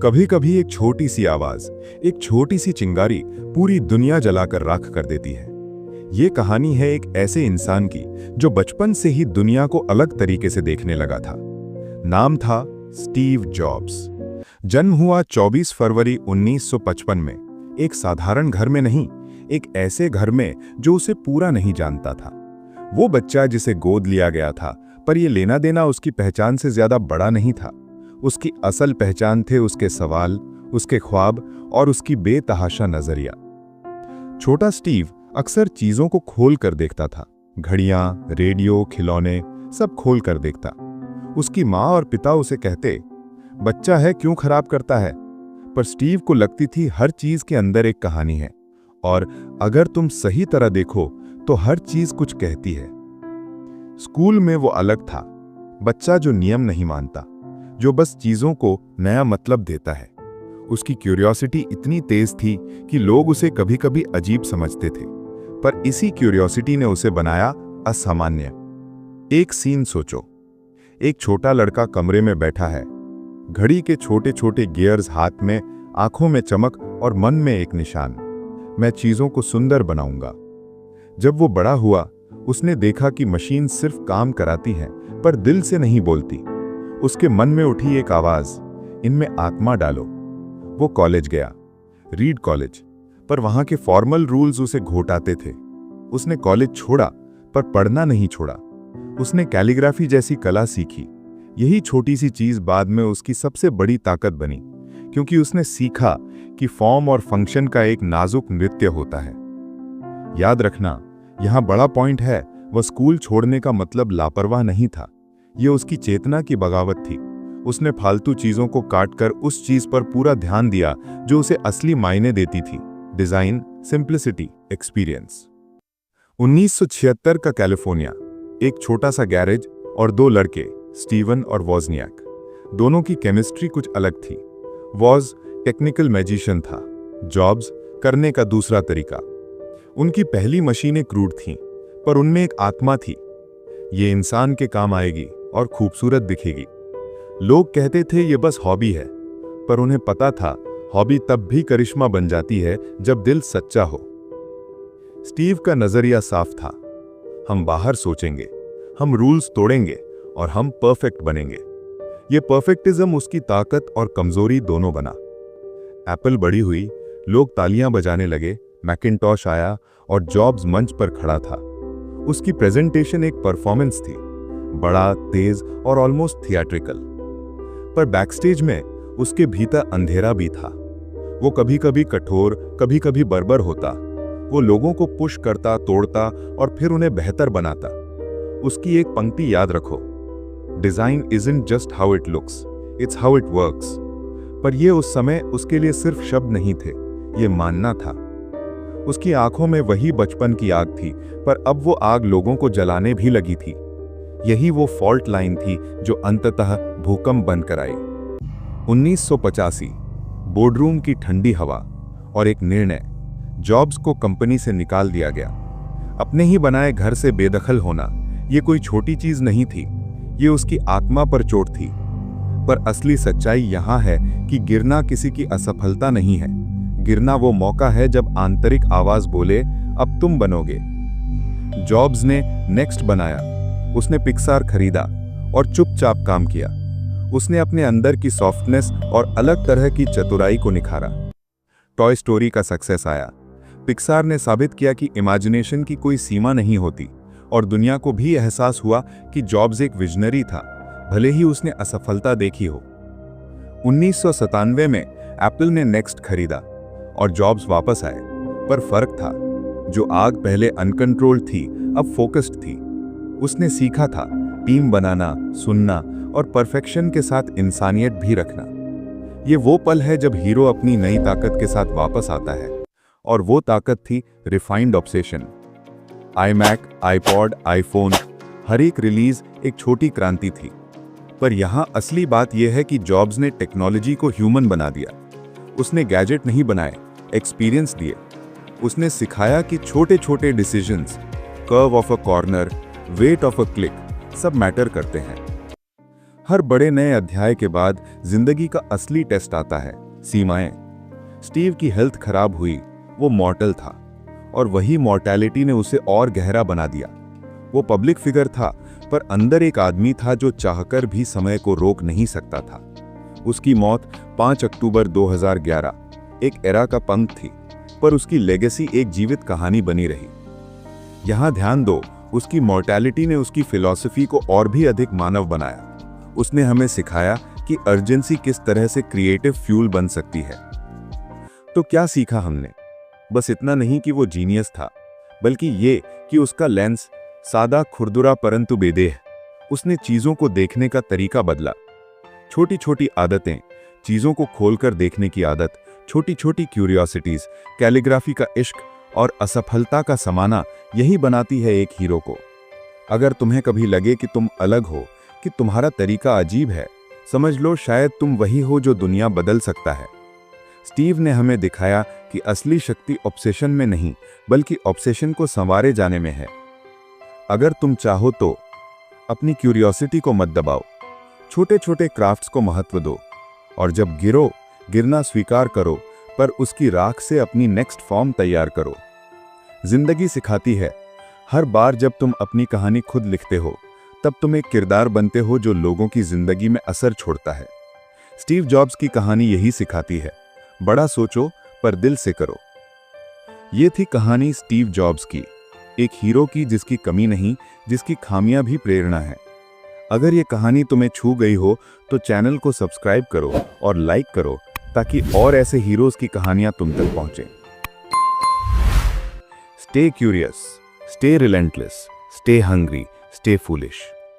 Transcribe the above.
कभी कभी एक छोटी सी आवाज, एक छोटी सी चिंगारी पूरी दुनिया जलाकर राख कर देती है। ये कहानी है एक ऐसे इंसान की जो बचपन से ही दुनिया को अलग तरीके से देखने लगा था। नाम था स्टीव जॉब्स। जन्म हुआ 24 फरवरी 1955 में, एक साधारण घर में नहीं, एक ऐसे घर में जो उसे पूरा नहीं जानता था। वो बच्चा जिसे गोद लिया गया था, पर यह लेना देना उसकी पहचान से ज्यादा बड़ा नहीं था। उसकी असल पहचान थे उसके सवाल, उसके ख्वाब और उसकी बेतहाशा नजरिया। छोटा स्टीव अक्सर चीजों को खोल कर देखता था। घड़ियां, रेडियो, खिलौने, सब खोल कर देखता। उसकी माँ और पिता उसे कहते, बच्चा है क्यों खराब करता है। पर स्टीव को लगती थी हर चीज के अंदर एक कहानी है, और अगर तुम सही तरह देखो तो हर चीज कुछ कहती है। स्कूल में वो अलग था, बच्चा जो नियम नहीं मानता, जो बस चीजों को नया मतलब देता है। उसकी क्यूरियोसिटी इतनी तेज थी कि लोग उसे कभी कभी अजीब समझते थे, पर इसी क्यूरियोसिटी ने उसे बनाया असामान्य। एक सीन सोचो, एक छोटा लड़का कमरे में बैठा है, घड़ी के छोटे छोटे गियर्स हाथ में, आंखों में चमक और मन में एक निशान, मैं चीजों को सुंदर बनाऊंगा। जब वो बड़ा हुआ, उसने देखा कि मशीन सिर्फ काम कराती है पर दिल से नहीं बोलती। उसके मन में उठी एक आवाज, इनमें आत्मा डालो। वो कॉलेज गया, रीड कॉलेज, पर वहां के फॉर्मल रूल्स उसे घोटाते थे। उसने कॉलेज छोड़ा पर पढ़ना नहीं छोड़ा। उसने कैलीग्राफी जैसी कला सीखी। यही छोटी सी चीज बाद में उसकी सबसे बड़ी ताकत बनी, क्योंकि उसने सीखा कि फॉर्म और फंक्शन का एक नाजुक नृत्य होता है। याद रखना, यहां बड़ा पॉइंट है, वह स्कूल छोड़ने का मतलब लापरवाह नहीं था। यह उसकी चेतना की बगावत थी। उसने फालतू चीजों को काटकर उस चीज पर पूरा ध्यान दिया जो उसे असली मायने देती थी, डिजाइन, सिंप्लिसिटी, एक्सपीरियंस। 1976 का कैलिफोर्निया, एक छोटा सा गैरेज और दो लड़के, स्टीवन और वॉजनियाक। दोनों की केमिस्ट्री कुछ अलग थी। वॉज टेक्निकल मैजिशियन था, जॉब्स करने का दूसरा तरीका। उनकी पहली मशीनें क्रूड थीं, पर उनमें एक आत्मा थी। ये इंसान के काम आएगी और खूबसूरत दिखेगी। लोग कहते थे ये बस हॉबी है, पर उन्हें पता था हॉबी तब भी करिश्मा बन जाती है जब दिल सच्चा हो। स्टीव का नजरिया साफ था, हम बाहर सोचेंगे, हम रूल्स तोड़ेंगे और हम परफेक्ट बनेंगे। ये परफेक्टिज्म उसकी ताकत और कमजोरी दोनों बना। एप्पल बड़ी हुई, लोग तालियां बजाने लगे, मैकिन्टॉश आया और जॉब्स मंच पर खड़ा था। उसकी प्रेजेंटेशन एक परफॉर्मेंस थी, बड़ा, तेज और ऑलमोस्ट थिएट्रिकल। पर बैकस्टेज में उसके भीतर अंधेरा भी था। वो कभी कभी कठोर, कभी कभी बर्बर होता। वो लोगों को पुश करता, तोड़ता और फिर उन्हें बेहतर बनाता। उसकी एक पंक्ति याद रखो, design isn't just how it looks, it's how it works. पर ये उस समय उसके लिए सिर्फ शब्द नहीं थे, ये मानना था। उसकी आंखों में वही बचपन की आग थी, पर अब वो आग लोगों को जलाने भी लगी थी। यही वो फॉल्ट लाइन थी जो अंततः भूकंप बनकर आई। 1985, बोर्डरूम की ठंडी हवा और एक निर्णय, जॉब्स को कंपनी से निकाल दिया गया। अपने ही बनाए घर से बेदखल होना, ये कोई छोटी चीज नहीं थी, ये उसकी आत्मा पर चोट थी। पर असली सच्चाई यहां है कि गिरना किसी की असफलता नहीं है, गिरना वो मौका है जब आंतरिक आवाज बोले, अब तुम बनोगे। जॉब्स ने नेक्स्ट बनाया, उसने पिक्सार खरीदा और चुपचाप काम किया। उसने अपने अंदर की सॉफ्टनेस और अलग तरह की चतुराई को निखारा। टॉय स्टोरी का सक्सेस आया। पिक्सार ने साबित किया कि इमेजिनेशन की कोई सीमा नहीं होती, और दुनिया को भी एहसास हुआ कि जॉब्स एक विजनरी था, भले ही उसने असफलता देखी हो। 1997 में एप्पल ने नेक्स्ट खरीदा और जॉब्स वापस आए, पर फर्क था, जो आग पहले अनकंट्रोल्ड थी अब फोकस्ड थी। उसने सीखा था टीम बनाना, सुनना और परफेक्शन के साथ इंसानियत भी रखना। ये वो पल है जब हीरो अपनी नई ताकत के साथ वापस आता है, और वो ताकत थी refined obsession. iMac, iPod, iPhone, हर एक रिलीज एक छोटी क्रांति थी। पर यहाँ असली बात यह है कि जॉब्स ने टेक्नोलॉजी को ह्यूमन बना दिया। उसने गैजेट नहीं बनाए, एक्सपीरियंस दिए। उसने सिखाया कि छोटे छोटे decisions, curve of a corner, weight of a click, सब मैटर करते हैं। हर बड़े नए अध्याय के बाद जिंदगी का असली टेस्ट आता है, सीमाएं। स्टीव की हेल्थ खराब हुई, वो मॉर्टल था, और वही मॉर्टैलिटी ने उसे और गहरा बना दिया। वो पब्लिक फिगर था, पर अंदर एक आदमी था जो चाहकर भी समय को रोक नहीं सकता था। उसकी मौत 5 अक्टूबर 2011 एक एरा का पंख थी, पर उसकी लेगेसी एक जीवित कहानी बनी रही। यहां ध्यान दो, उसकी मॉर्टैलिटी ने उसकी फिलॉसफी को और भी अधिक मानव बनाया। उसने हमें सिखाया कि अर्जेंसी किस तरह से क्रिएटिव फ्यूल बन सकती है। तो क्या सीखा हमने? बस इतना नहीं कि वो जीनियस था, बल्कि ये कि उसका लेंस सादा, खुरदुरा परंतु बेदेह। उसने चीजों को देखने का तरीका बदला। छोटी छोटी आदतें, चीजों को खोलकर देखने की आदत, छोटी छोटी क्यूरियोसिटीज, कैलीग्राफी का इश्क और असफलता का समाना, यही बनाती है एक हीरो को। अगर तुम्हें कभी लगे कि तुम अलग हो, कि तुम्हारा तरीका अजीब है, समझ लो शायद तुम वही हो जो दुनिया बदल सकता है। स्टीव ने हमें दिखाया कि असली शक्ति ऑब्सेशन में नहीं, बल्कि ऑब्सेशन को संवारे जाने में है। अगर तुम चाहो तो अपनी क्यूरियोसिटी को मत दबाओ, छोटे छोटे क्राफ्ट्स को महत्व दो, और जब गिरना स्वीकार करो, पर उसकी राख से अपनी नेक्स्ट फॉर्म तैयार करो। जिंदगी सिखाती है, हर बार जब तुम अपनी कहानी खुद लिखते हो, तब तुम एक किरदार बनते हो जो लोगों की जिंदगी में असर छोड़ता है। स्टीव जॉब्स की कहानी यही सिखाती है, बड़ा सोचो पर दिल से करो। ये थी कहानी स्टीव जॉब्स की, एक हीरो की जिसकी कमी नहीं, जिसकी खामियां भी प्रेरणा है। अगर ये कहानी तुम्हें छू गई हो तो चैनल को सब्सक्राइब करो और लाइक करो, ताकि और ऐसे हीरोज की कहानियां तुम तक पहुंचे। Stay curious, stay relentless, stay hungry, stay foolish.